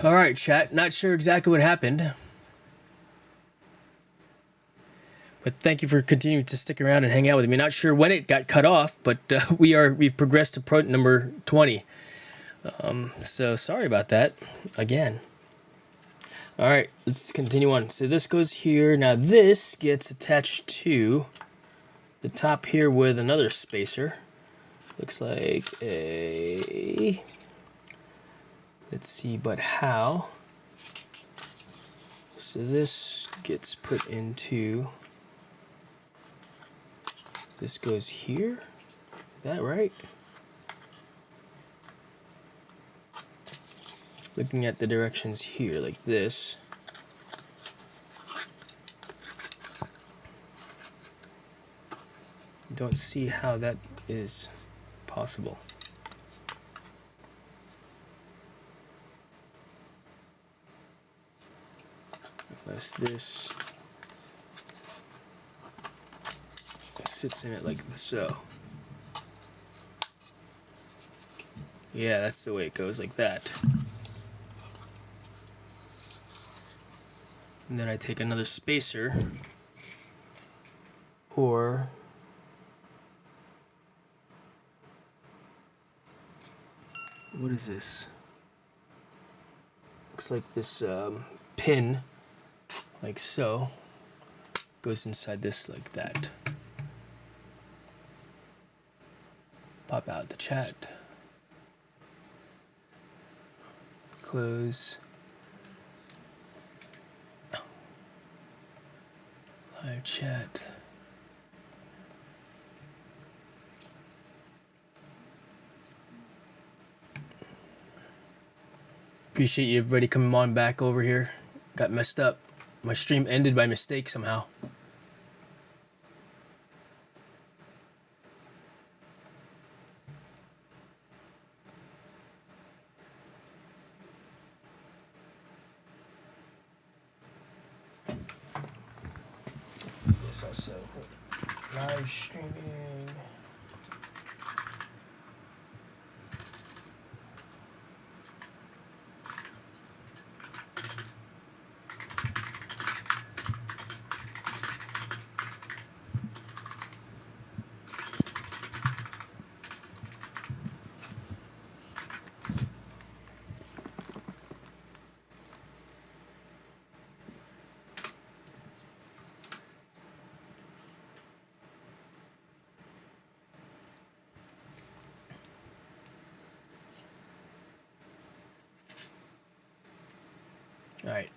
All right, chat. Not sure exactly what happened, but thank you for continuing to stick around and hang out with me. Not sure when it got cut off, but we've progressed to pro number 20. So sorry about that again. All right, let's continue on. So this goes here. Now this gets attached to the top here with another spacer. Looks like a, let's see, but how? So this gets put into, this goes here. Is that right? Looking at the directions here, like this. Don't see how that is possible. Unless this sits in it like so. Yeah, that's the way it goes, like that. And then I take another spacer, or what is this? Looks like this pin, like so, goes inside this like that. Pop out the chat. Close. Live chat. Appreciate you everybody coming on back over here. Got messed up. My stream ended by mistake somehow. Let's do this also. Live streaming. All right.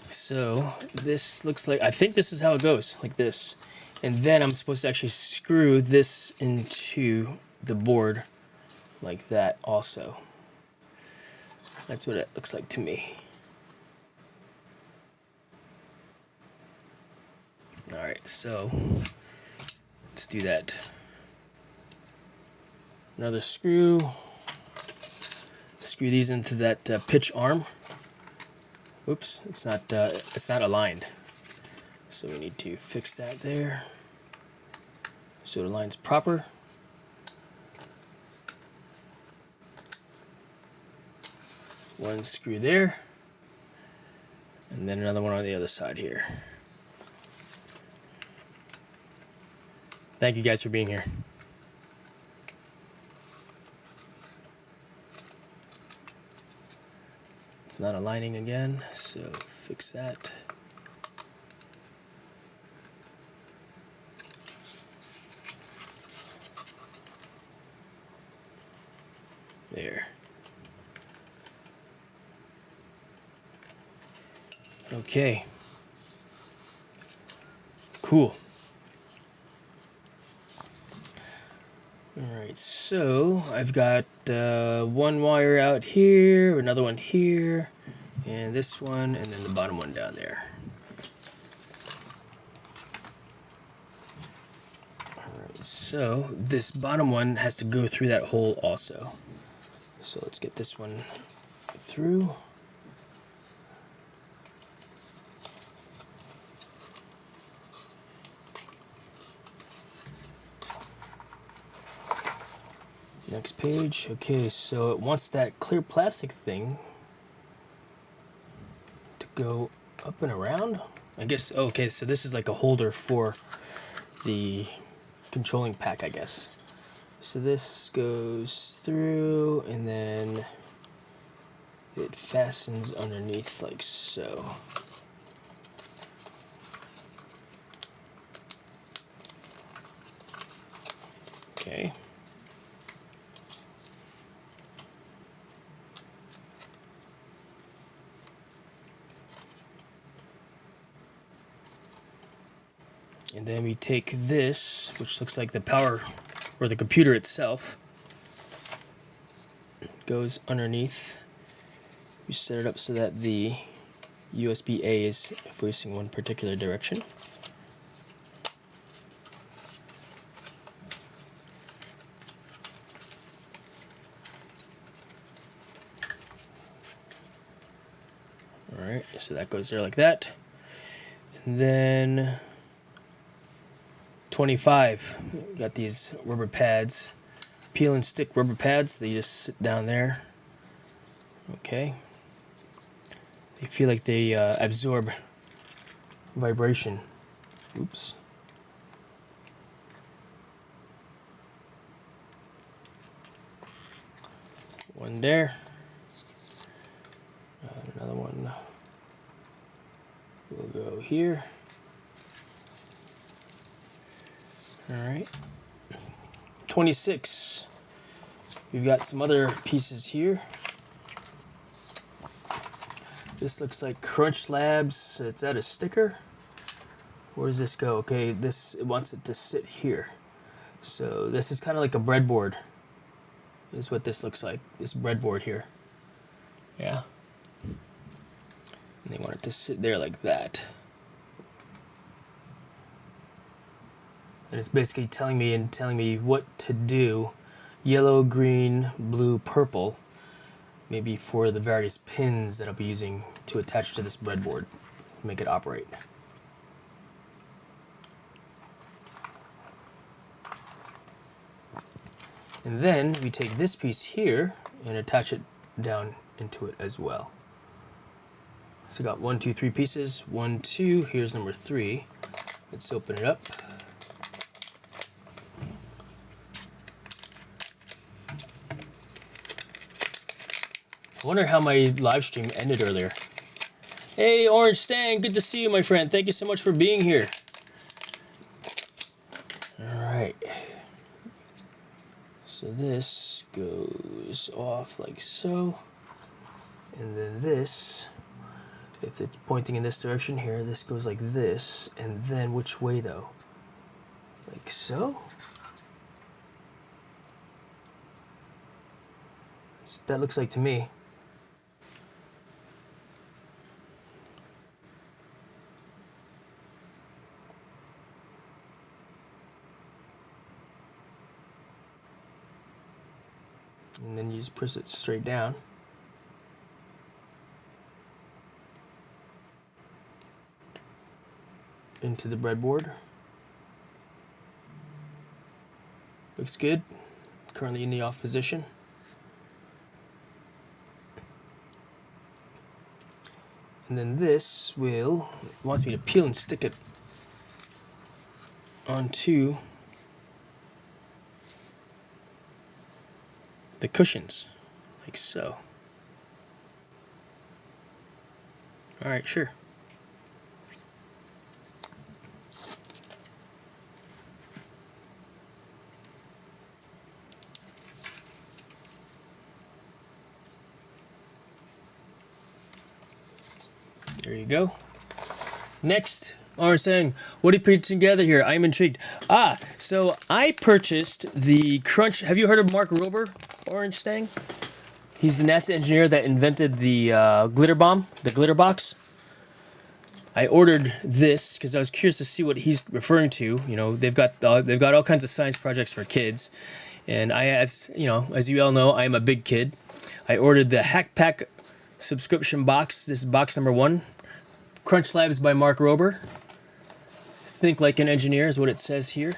So this looks like, I think this is how it goes, like this. And then I'm supposed to actually screw this into the board like that also. That's what it looks like to me. All right, so let's do that. Another screw. Screw these into that pitch arm. Oops, it's not aligned. So we need to fix that there, so it aligns proper. One screw there, and then another one on the other side here. Thank you guys for being here. It's not aligning again, so fix that. There. Okay. Cool. All right, so I've got one wire out here, another one here, and this one, and then the bottom one down there. All right, so this bottom one has to go through that hole also. So let's get this one through. Next page. Okay, so it wants that clear plastic thing to go up and around. I guess, okay, so this is like a holder for the controlling pack, I guess. So this goes through and then it fastens underneath like so. Okay. And then we take this, which looks like the power or the computer itself, goes underneath. We set it up so that the USB-A is facing one particular direction. Alright, so that goes there like that. And then 25, got these rubber pads, peel and stick rubber pads. They just sit down there. Okay. They feel like they absorb vibration. Oops. One there. Another one will go here. All right. 26. We've got some other pieces here. This looks like Crunch Labs. Is that a sticker? Where does this go? Okay, this, it wants it to sit here. So this is kind of like a breadboard. Is what this looks like. This breadboard here. Yeah. And they want it to sit there like that. And it's basically telling me what to do. Yellow, green, blue, purple. Maybe for the various pins that I'll be using to attach to this breadboard to make it operate. And then we take this piece here and attach it down into it as well. So I got 1, 2, 3 pieces. 1, 2, here's number 3. Let's open it up. I wonder how my live stream ended earlier. Hey, Orange Stang, good to see you, my friend. Thank you so much for being here. All right. So this goes off like so. And then this, if it's pointing in this direction here, this goes like this. And then which way though? Like so? That's what that looks like to me. And then you just press it straight down. Into the breadboard. Looks good. Currently in the off position. And then this wants me to peel and stick it onto the cushions, like so. All right, sure. There you go. Next, Orange saying, what are you putting together here? I'm intrigued. So I purchased the Crunch. Have you heard of Mark Rober, Orange Stang? He's the NASA engineer that invented the glitter bomb, the glitter box. I ordered this because I was curious to see what he's referring to. You know, they've got all kinds of science projects for kids, and as you all know, I am a big kid. I ordered the Hack Pack subscription box. This is box number 1. Crunch Labs by Mark Rober. Think like an engineer is what it says here.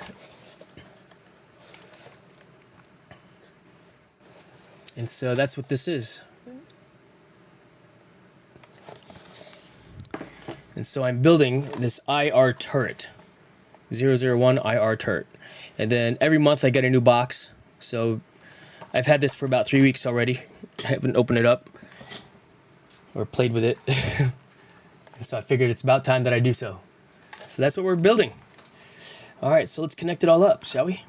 And so that's what this is. And so I'm building this IR turret, 001 IR turret. And then every month I get a new box. So I've had this for about 3 weeks already. I haven't opened it up or played with it. And so I figured it's about time that I do so. So that's what we're building. All right, so let's connect it all up, shall we?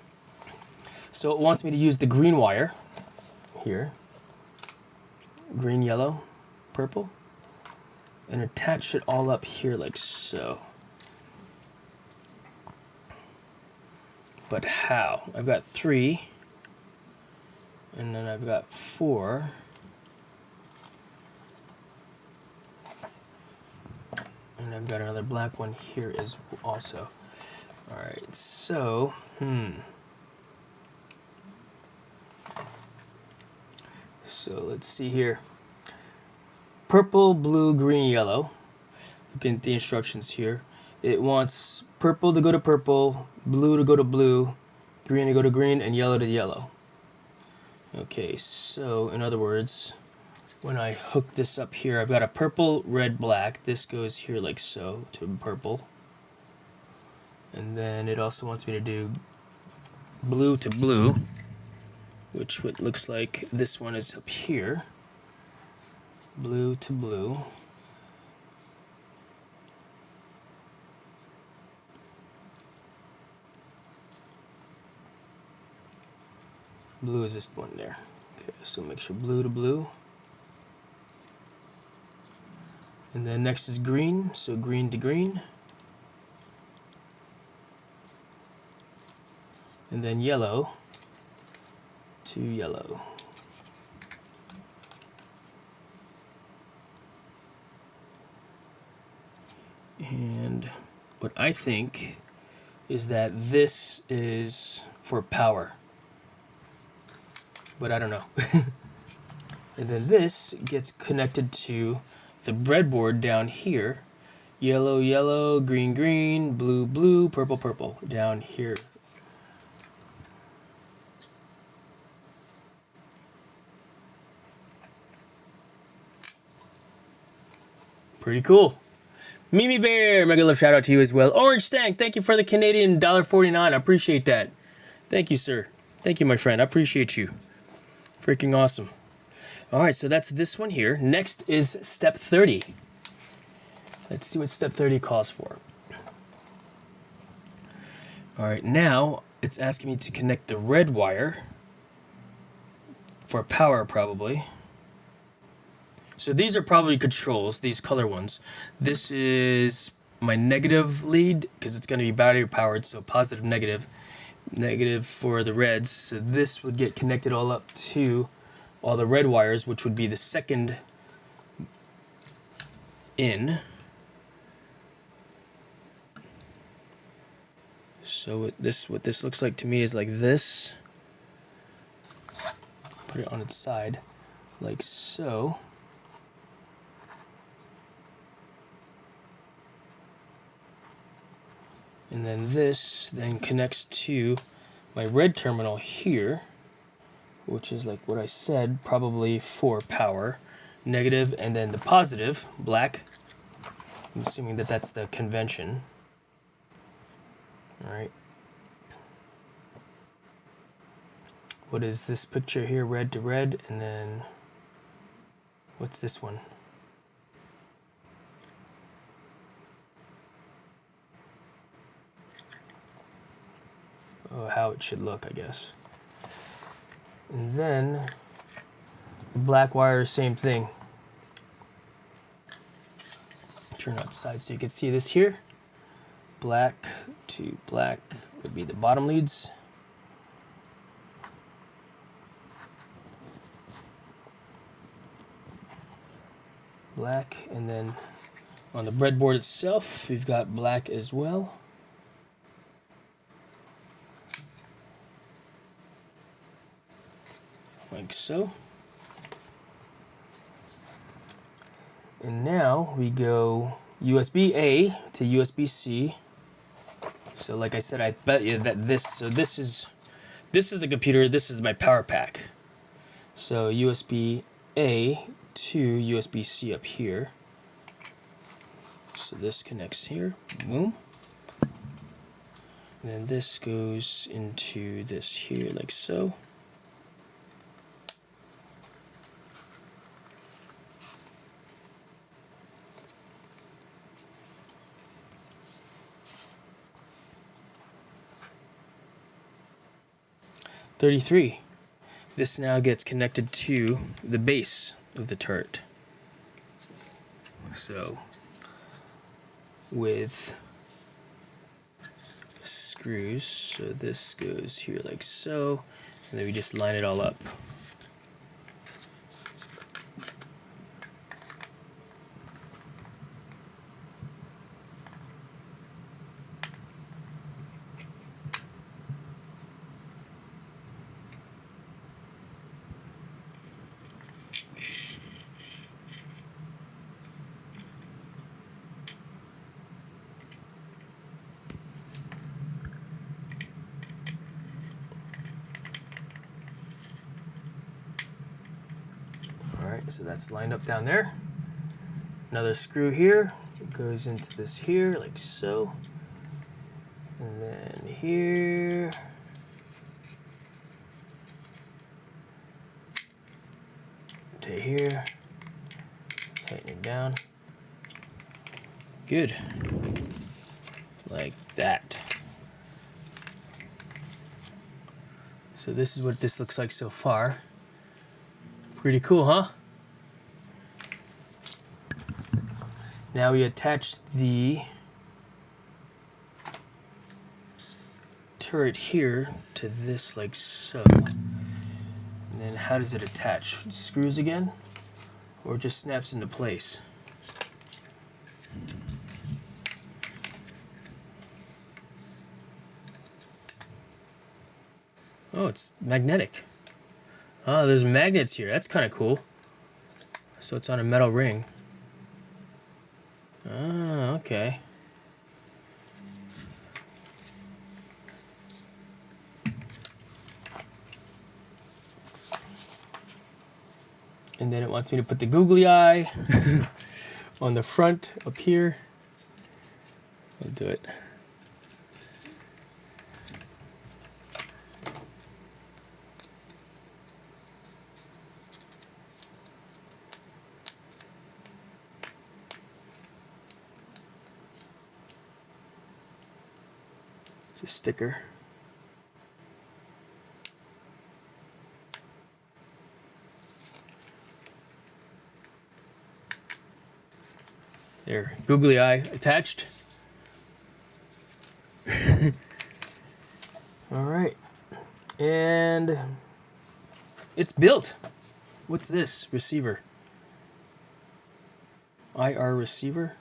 So it wants me to use the green wire here. Green, yellow, purple. And attach it all up here like so. But how? I've got 3. And then I've got 4. And I've got another black one here as also. All right, so, So let's see here. Purple, blue, green, yellow. Look at the instructions here. It wants purple to go to purple, blue to go to blue, green to go to green, and yellow to yellow. Okay, so in other words, when I hook this up here, I've got a purple, red, black. This goes here like so to purple. And then it also wants me to do blue to blue, which what looks like this one is up here. Blue to blue. Blue is this one there. Okay, so make sure blue to blue. And then next is green, so green to green. And then yellow to yellow. And what I think is that this is for power, but I don't know. And then this gets connected to the breadboard down here. Yellow, yellow, green, green, blue, blue, purple, purple, down here. Pretty cool. Mimi Bear, mega love shout out to you as well. Orange Stank, thank you for the Canadian $1.49. I appreciate that. Thank you, sir. Thank you, my friend. I appreciate you. Freaking awesome. All right, so that's this one here. Next is step 30. Let's see what step 30 calls for. All right, now it's asking me to connect the red wire for power probably. So these are probably controls, these color ones. This is my negative lead because it's going to be battery powered, so positive, negative. Negative for the reds. So this would get connected all up to all the red wires, which would be the second in. So what this looks like to me is like this. Put it on its side, like so. And then this then connects to my red terminal here, which is like what I said, probably for power, negative, and then the positive, black. I'm assuming that that's the convention. All right. What is this picture here? Red to red, and then what's this one? Oh, how it should look, I guess. And then the black wire, same thing. Turn outside so you can see this here. Black to black would be the bottom leads. Black, and then on the breadboard itself, we've got black as well. Like so. And now we go USB-A to USB-C. So like I said, I bet you that this is the computer, this is my power pack. So USB-A to USB-C up here. So this connects here, boom. And then this goes into this here like so. .33. This now gets connected to the base of the turret. So with screws, so this goes here like so, and then we just line it all up. Alright, so that's lined up down there. Another screw here, it goes into this here, like so. And then here. To here. Tighten it down. Good. Like that. So this is what this looks like so far. Pretty cool, huh? Now we attach the turret here to this like so. And then how does it attach? Screws again? Or it just snaps into place? Oh, it's magnetic. Oh, there's magnets here. That's kind of cool. So it's on a metal ring. Ah, okay. And then it wants me to put the googly eye on the front up here. I'll do it. It's a sticker. There, googly eye attached. All right, and it's built. What's this? Receiver. IR receiver.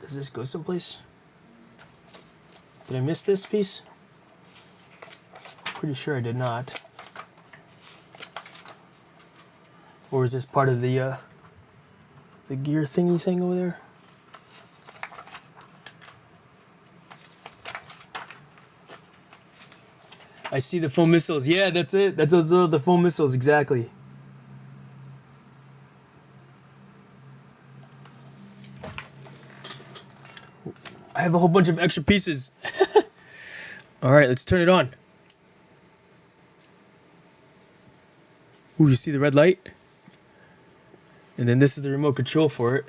Does this go someplace? Did I miss this piece? Pretty sure I did not. Or is this part of the gear thingy thing over there? I see the foam missiles. Yeah, that's it. That's those the foam missiles, exactly. I have a whole bunch of extra pieces. All right, let's turn it on. Ooh, you see the red light? And then this is the remote control for it.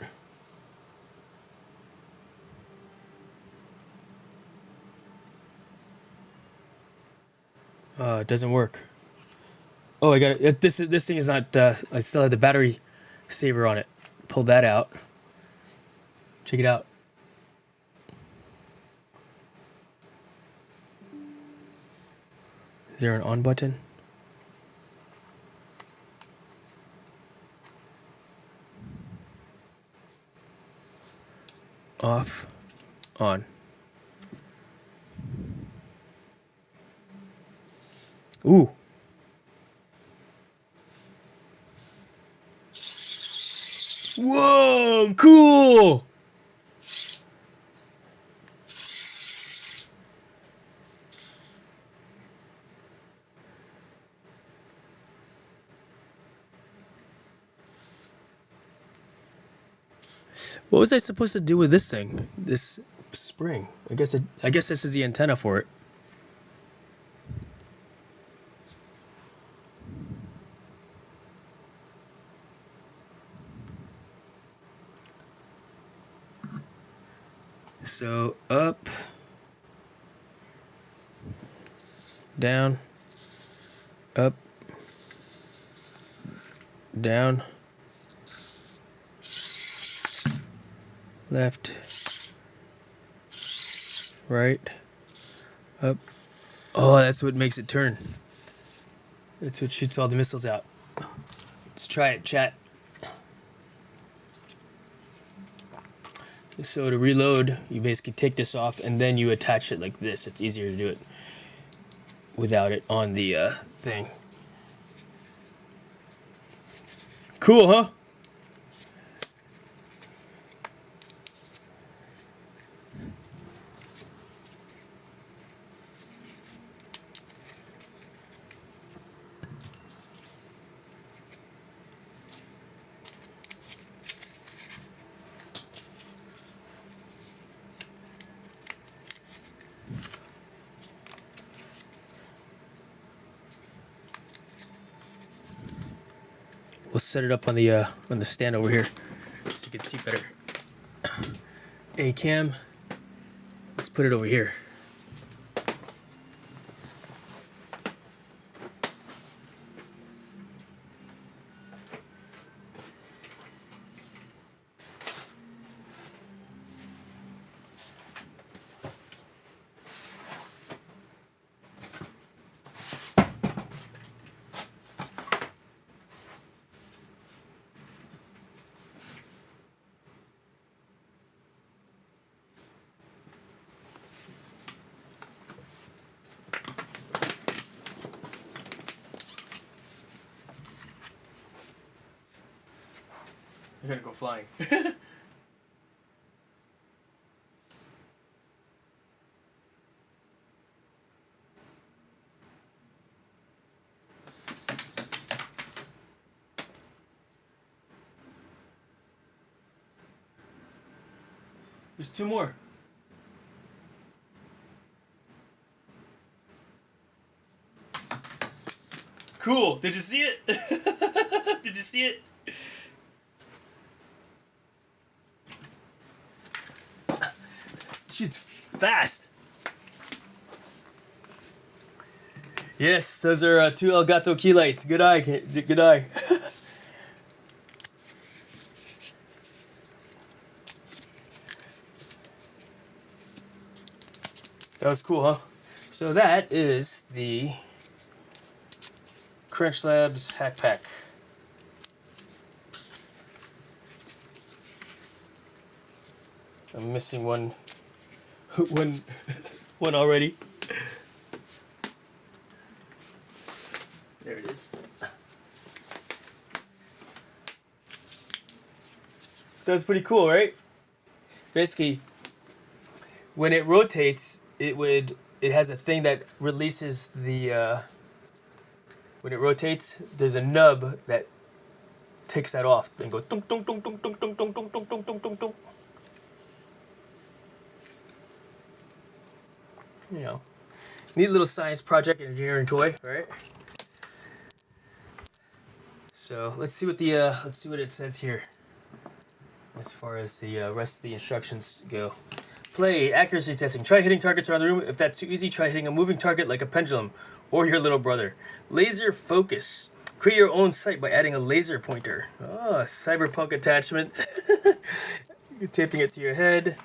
It doesn't work. Oh, I got it. This thing is not. I still have the battery saver on it. Pull that out. Check it out. Is there an on button? Off, on. Ooh. Whoa, cool. What was I supposed to do with this thing? This spring? I guess this is the antenna for it. So up, down, up, down, left, right, up. Oh, that's what makes it turn. That's what shoots all the missiles out. Let's try it, chat. So to reload, you basically take this off and then you attach it like this. It's easier to do it without it on the thing. Cool, huh? We'll set it up on the stand over here so you can see better. A cam. Let's put it over here. I gotta go flying. There's two more. Cool. Did you see it? Did you see it? Shoots fast. Yes, those are two Elgato key lights. Good eye. Good eye. That was cool, huh? So that is the Crunch Labs Hack Pack. I'm missing one already. There it is. That's pretty cool, right? Basically, when it rotates, it has a thing that releases the when it rotates, there's a nub that takes that off and goes tung tung tung tung tung tung tung tung tung tung tung tung tung. You know, neat little science project, engineering toy, right? So let's see what it says here as far as the rest of the instructions go. Play accuracy testing. Try hitting targets around the room. If that's too easy, try hitting a moving target like a pendulum or your little brother. Laser focus. Create your own sight by adding a laser pointer. Oh, a cyberpunk attachment. You're taping it to your head.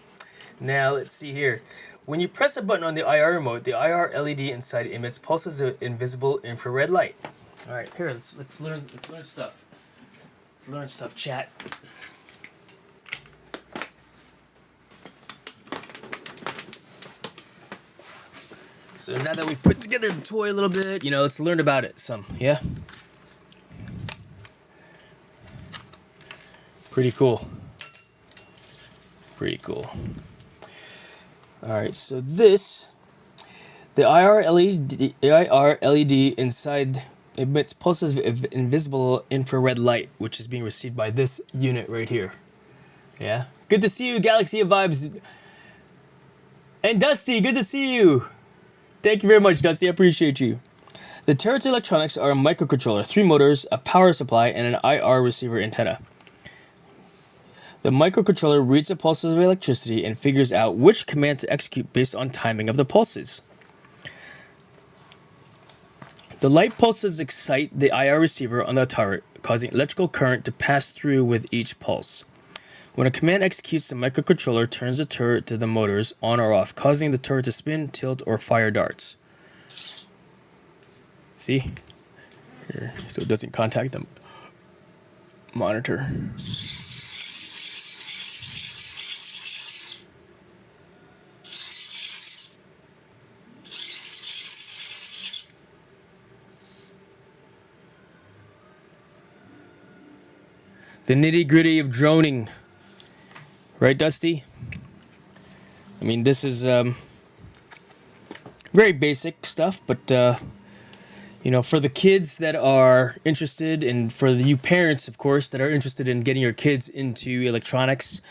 Now let's see here. When you press a button on the IR remote, the IR LED inside emits pulses of invisible infrared light. All right, here let's learn stuff. Let's learn stuff, chat. So now that we've put together the toy a little bit, you know, let's learn about it some, yeah? Pretty cool. Pretty cool. All right, so the IR LED inside emits pulses of invisible infrared light, which is being received by this unit right here. Yeah, Good to see you, Galaxy of Vibes. And Dusty, good to see you. Thank you very much, Dusty. I appreciate you. The turret's electronics are a microcontroller, 3 motors, a power supply, and an IR receiver antenna. The microcontroller reads the pulses of electricity and figures out which command to execute based on timing of the pulses. The light pulses excite the IR receiver on the turret, causing electrical current to pass through with each pulse. When a command executes, the microcontroller turns the turret to the motors on or off, causing the turret to spin, tilt, or fire darts. See? Here, so it doesn't contact the monitor. The nitty-gritty of droning. Right, Dusty? I mean, this is very basic stuff, but you know, for the kids that are interested, and for you parents, of course, that are interested in getting your kids into electronics,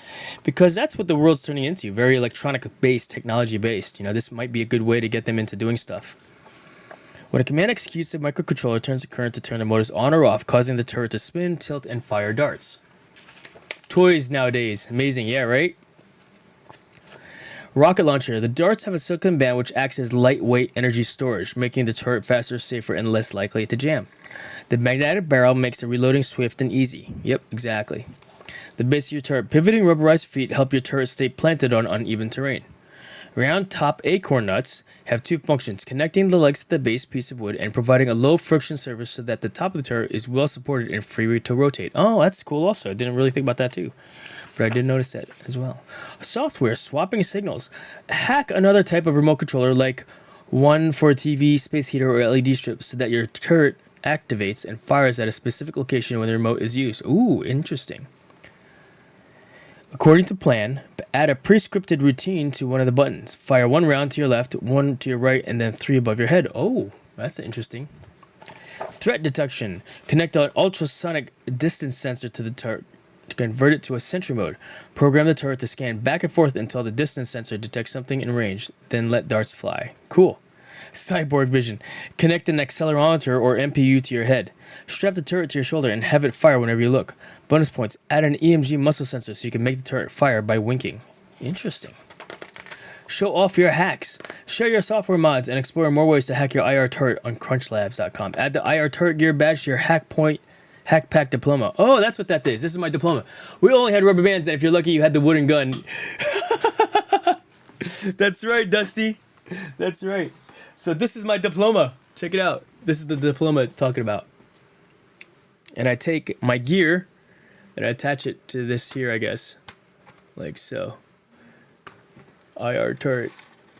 because that's what the world's turning into, very electronic-based, technology-based. You know, this might be a good way to get them into doing stuff. When a command executes, the microcontroller turns the current to turn the motors on or off, causing the turret to spin, tilt, and fire darts. Toys nowadays. Amazing, yeah, right? Rocket launcher. The darts have a silicon band which acts as lightweight energy storage, making the turret faster, safer, and less likely to jam. The magnetic barrel makes the reloading swift and easy. Yep, exactly. The base of your turret. Pivoting rubberized feet help your turret stay planted on uneven terrain. Round top acorn nuts have 2 functions, connecting the legs to the base piece of wood and providing a low friction surface so that the top of the turret is well supported and free to rotate. Oh, that's cool also. I didn't really think about that too, but I did notice that as well. Software, swapping signals. Hack another type of remote controller like one for a TV, space heater, or LED strip so that your turret activates and fires at a specific location when the remote is used. Ooh, interesting. According to plan, add a pre-scripted routine to one of the buttons. Fire 1 round to your left, 1 to your right, and then 3 above your head. Oh, that's interesting. Threat detection. Connect an ultrasonic distance sensor to the turret to convert it to a sentry mode. Program the turret to scan back and forth until the distance sensor detects something in range, then let darts fly. Cool. Cyborg vision. Connect an accelerometer or MPU to your head. Strap the turret to your shoulder and have it fire whenever you look. Bonus points. Add an EMG muscle sensor so you can make the turret fire by winking. Interesting. Show off your hacks. Share your software mods and explore more ways to hack your IR turret on crunchlabs.com. Add the IR turret gear badge to your hack pack diploma. Oh, that's what that is. This is my diploma. We only had rubber bands, and if you're lucky, you had the wooden gun. That's right, Dusty. That's right. So this is my diploma. Check it out. This is the diploma it's talking about. And I take my gear and I attach it to this here, I guess. Like so. IR turret.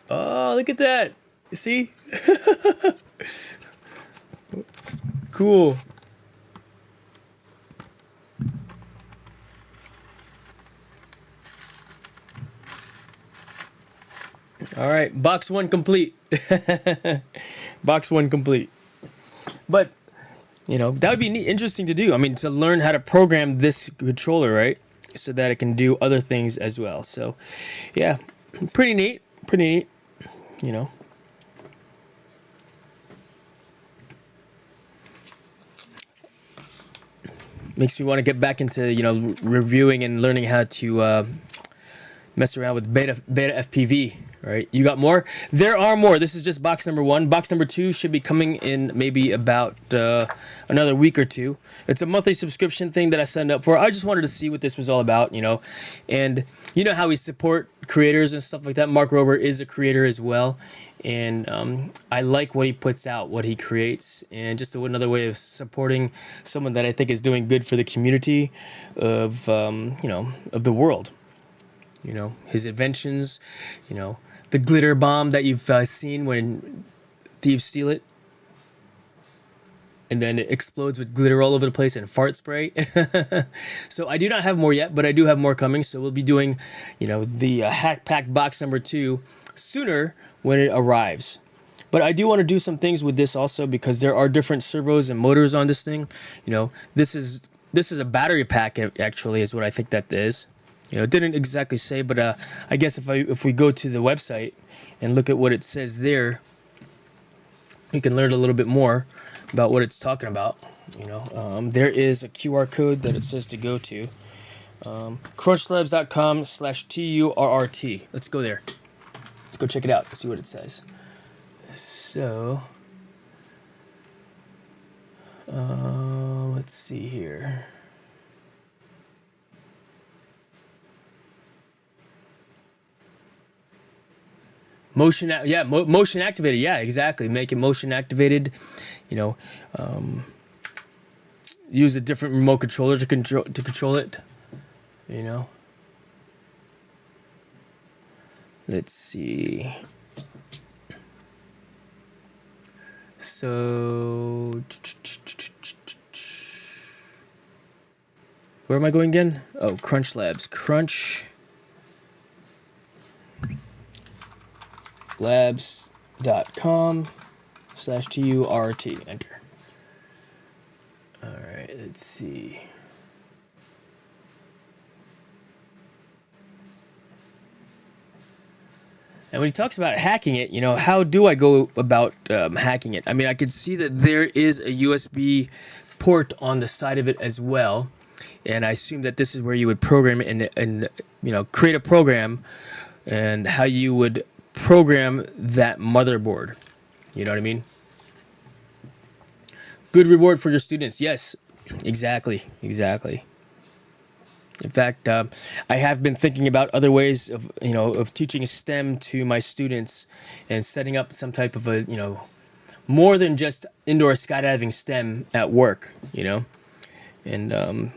Oh, look at that. You see? Cool. All right, box 1 complete. Box 1 complete. But, you know, that would be interesting to do. I mean, to learn how to program this controller, right? So that it can do other things as well. So, yeah, pretty neat. Pretty neat, you know. Makes me want to get back into, you know, reviewing and learning how to mess around with beta FPV. Right, you got more? There are more. This is just box number 1. Box number 2 should be coming in maybe about another week or 2. It's a monthly subscription thing that I signed up for. I just wanted to see what this was all about, you know. And you know how we support creators and stuff like that. Mark Rober is a creator as well. And I like what he puts out, what he creates. And just another way of supporting someone that I think is doing good for the community of, you know, of the world. You know, his inventions, you know, the glitter bomb that you've seen when thieves steal it. And then it explodes with glitter all over the place and fart spray. So I do not have more yet, but I do have more coming. So we'll be doing, you know, the Hack Pack box number 2 sooner when it arrives. But I do want to do some things with this also because there are different servos and motors on this thing. You know, this is a battery pack actually is what I think that is. it didn't exactly say, but I guess if we go to the website and look at what it says there, we can learn a little bit more about what it's talking about. There is a QR code that it says to go to. Crunchlabs.com/TURRT. Let's go there. Let's go check it out. See what it says. So, let's see here. Motion activated. Yeah, exactly. Make it motion activated. Use a different remote controller to control it. Let's see. So, where am I going again? Oh, Crunch Labs. Crunchlabs.com/TURT. Enter. All right, let's see. And when he talks about hacking it, how do I go about hacking it? I mean, I could see that there is a USB port on the side of it as well. And I assume that this is where you would program it and create a program and how you would program that motherboard. You know what I mean? Good reward for your students. Yes, exactly. In fact, I have been thinking about other ways of teaching STEM to my students and setting up some type of a, more than just indoor skydiving STEM at work, And,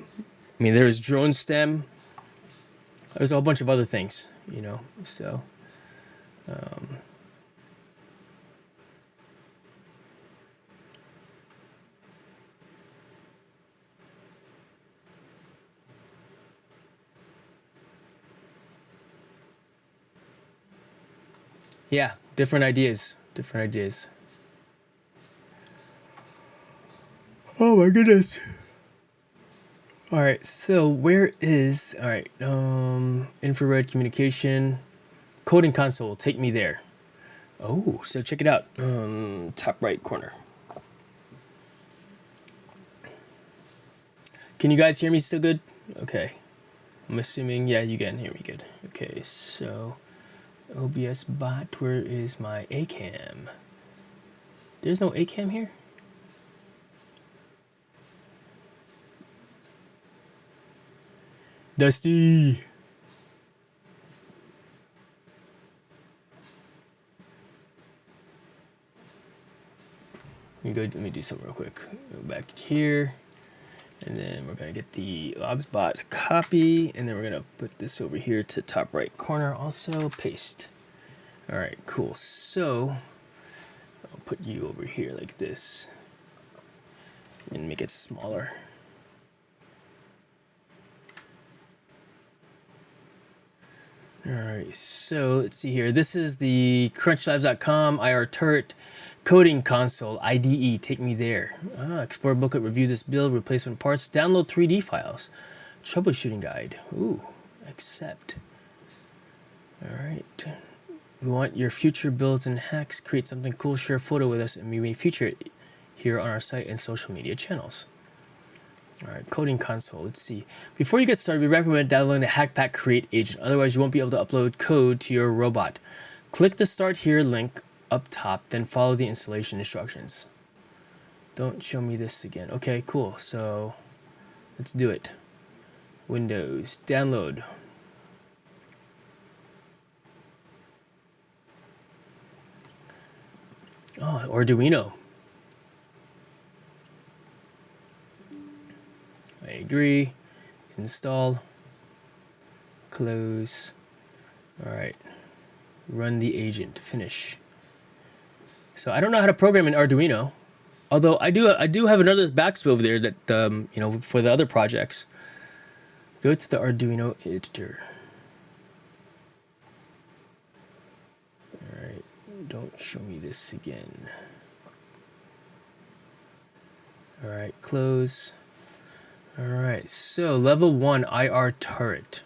there's drone STEM. There's a whole bunch of other things, so. Yeah, different ideas. Oh my goodness. All right, so where is, infrared communication, coding console, take me there. Oh, so check it out, top right corner. Can you guys hear me still good? Okay, I'm assuming, yeah, you can hear me good. Okay, so OBS bot, where is my ACAM? There's no ACAM here? Dusty! Let me do something real quick. Go back here. And then we're going to get the OBSBot copy. And then we're going to put this over here to top right corner also. Paste. All right, cool. So I'll put you over here like this. And make it smaller. All right, so let's see here. This is the crunchlabs.com IR turret coding console IDE. Take me there. Explore booklet, review this build, replacement parts, download 3D files, troubleshooting guide. Ooh, accept. All right. We want your future builds and hacks. Create something cool, share a photo with us, and we may feature it here on our site and social media channels. All right, coding console. Let's see. Before you get started, we recommend downloading the Hackpack Create agent. Otherwise, you won't be able to upload code to your robot. Click the Start Here link up top, then follow the installation instructions. Don't show me this again. Okay, cool. So let's do it. Windows, download. Oh, Arduino. I agree. Install. Close. All right. Run the agent. Finish. So I don't know how to program an Arduino, although I do have another backspace over there that for the other projects. Go to the Arduino editor. All right. Don't show me this again. All right. Close. All right, so level 1 IR turret.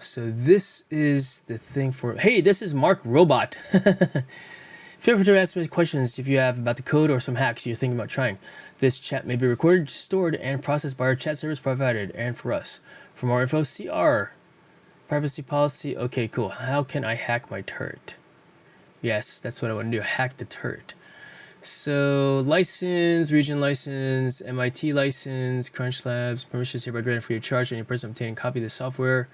So this is the thing for, hey, this is Mark Robot. Feel free to ask me questions if you have about the code or some hacks you're thinking about trying. This chat may be recorded, stored, and processed by our chat service provided and for us. For more info, see our privacy policy. Okay, cool. How can I hack my turret? Yes, that's what I want to do. Hack the turret. So license, region license, MIT license, Crunch Labs, permissions hereby granted free of charge. Any person obtaining a copy of the software.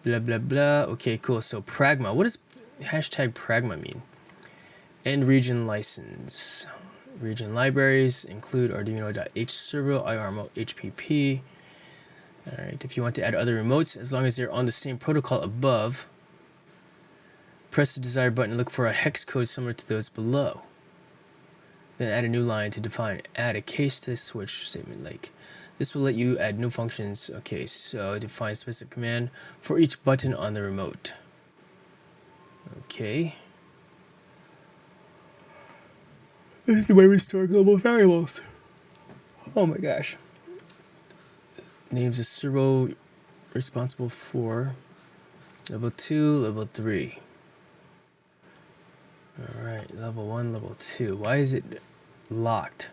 Blah, blah, blah. Okay, cool. So Pragma. What does hashtag Pragma mean? End region license. Region libraries include Arduino.h servo, IRMO HPP. All right, if you want to add other remotes, as long as they're on the same protocol above, press the desired button and look for a hex code similar to those below. Then add a new line to define add a case to switch statement like. This will let you add new functions. Okay, so define specific command for each button on the remote. Okay. This is the way we store global variables. Oh my gosh. Names a servo responsible for level 2, level 3. Alright, level 1, level 2. Why is it locked?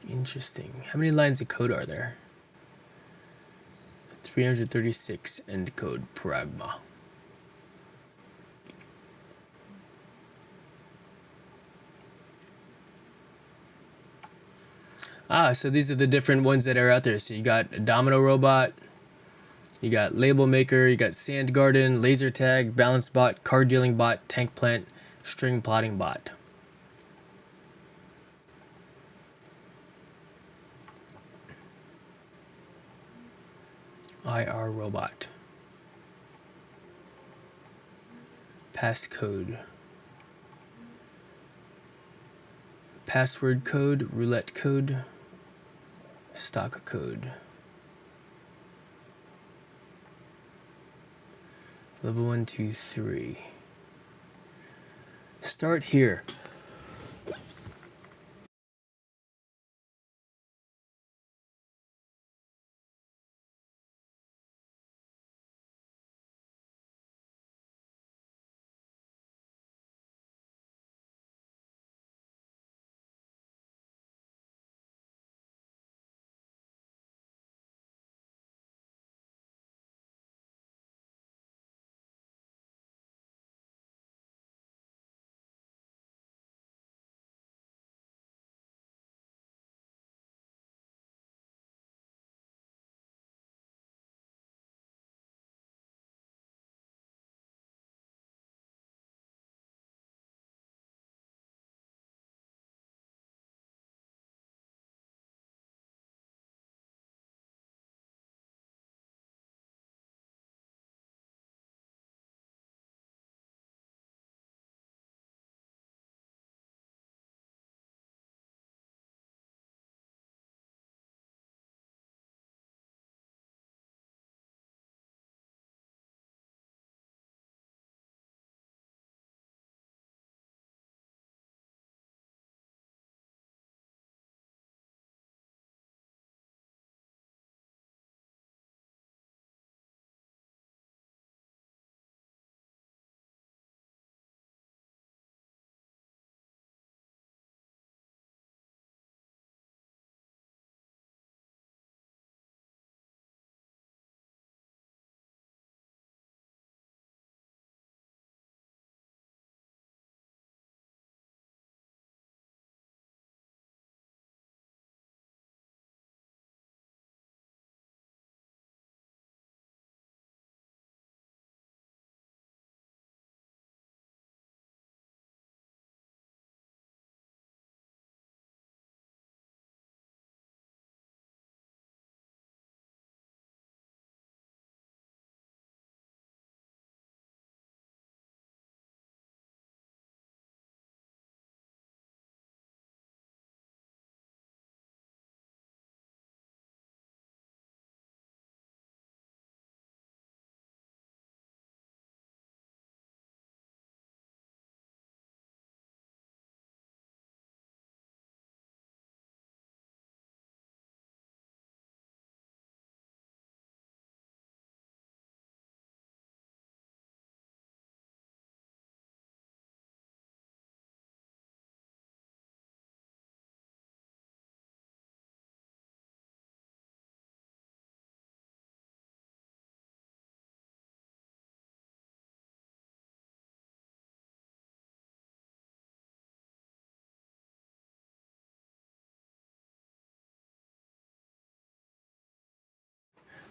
Interesting. How many lines of code are there? 336 end code Pragma. Ah, so these are the different ones that are out there. So you got a Domino Robot, you got Label Maker, you got Sand Garden, Laser Tag, Balance Bot, Card Dealing Bot, Tank Plant, String Plotting Bot. IR Robot. Passcode. Password code, roulette code, stock code. Level 1, 2, 3. Start here.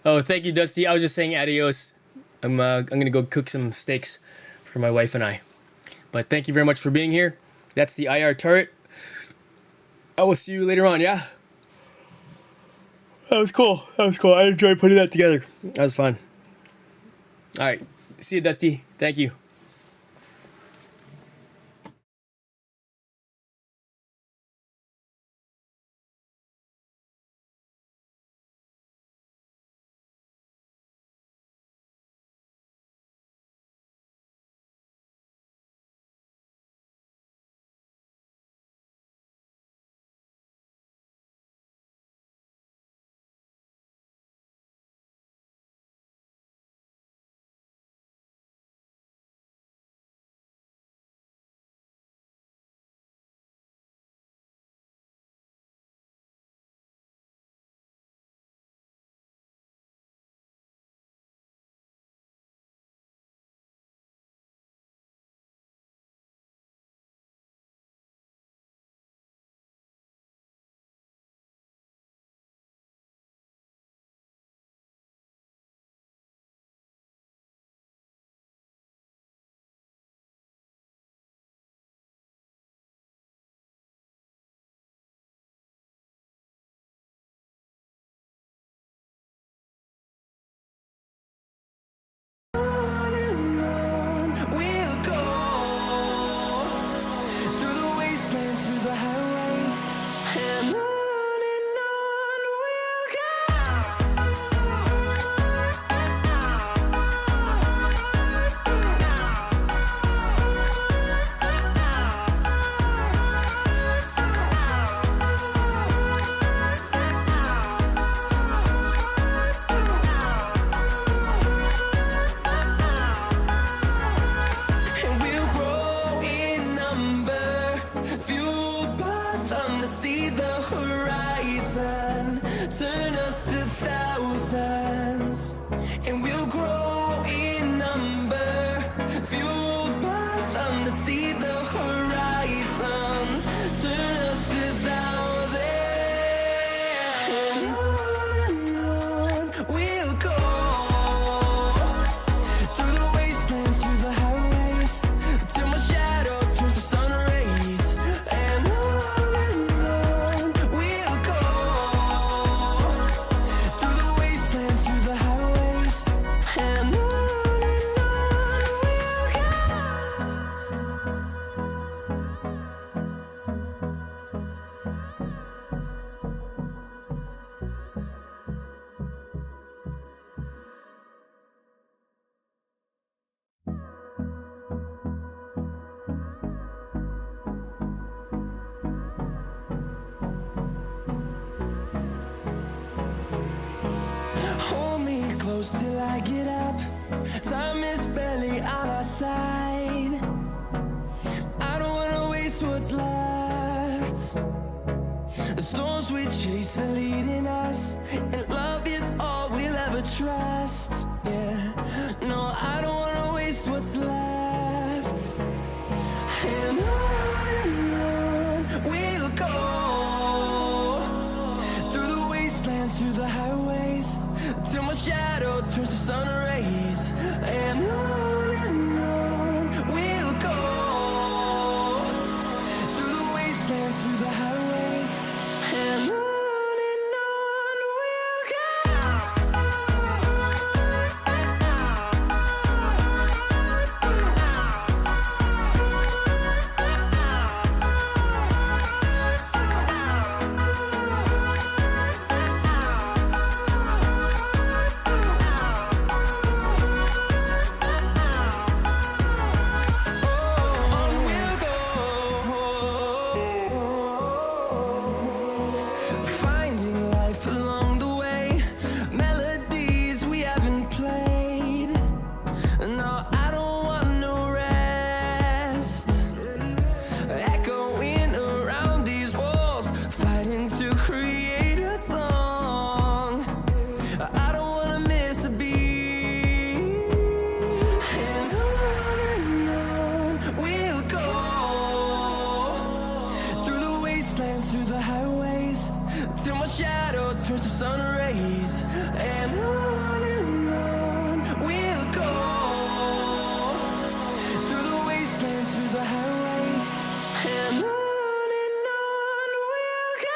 Oh, thank you, Dusty. I was just saying adios. I'm gonna go cook some steaks for my wife and I. But thank you very much for being here. That's the IR turret. I will see you later on. Yeah. That was cool. That was cool. I enjoyed putting that together. That was fun. All right. See you, Dusty. Thank you. Till I get up, time is barely on our side. I don't wanna waste what's left. The storms we chase are leading us, and love is all we'll ever trust. Yeah, no, I don't wanna waste what's left. And on we'll go, through the wastelands, through the highways, till my shadow turns to sun rays. And on we'll go, through the wastelands, through the highways. And on we'll go. shadow turns to sun rays, and on we'll go through the wastelands, through the highways, and on we'll go.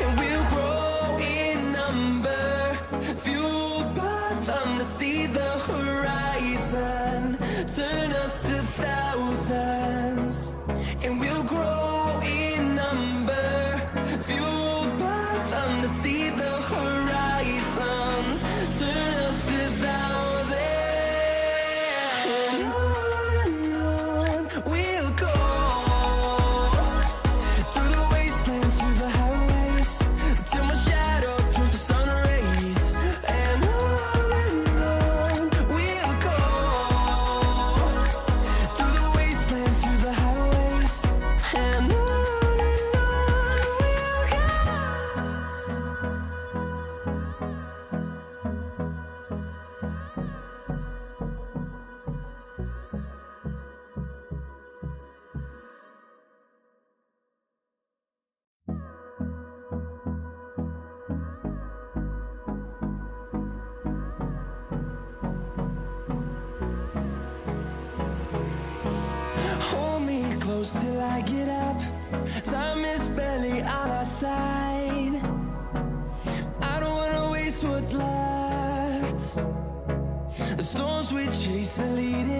And we'll grow in number, fueled by them to see the horizon, turn us to thousands. And we'll grow in number, fueled by them to see the horizon, turn us to thousands. And on we'll go through the wastelands, through the highways, till my shadow turns to sun rays, and on we'll go through the wastelands, through the highways, and on we'll go. Hold me close till I get up. Time is barely on our side. I don't wanna waste what's left. The storms we chase are leading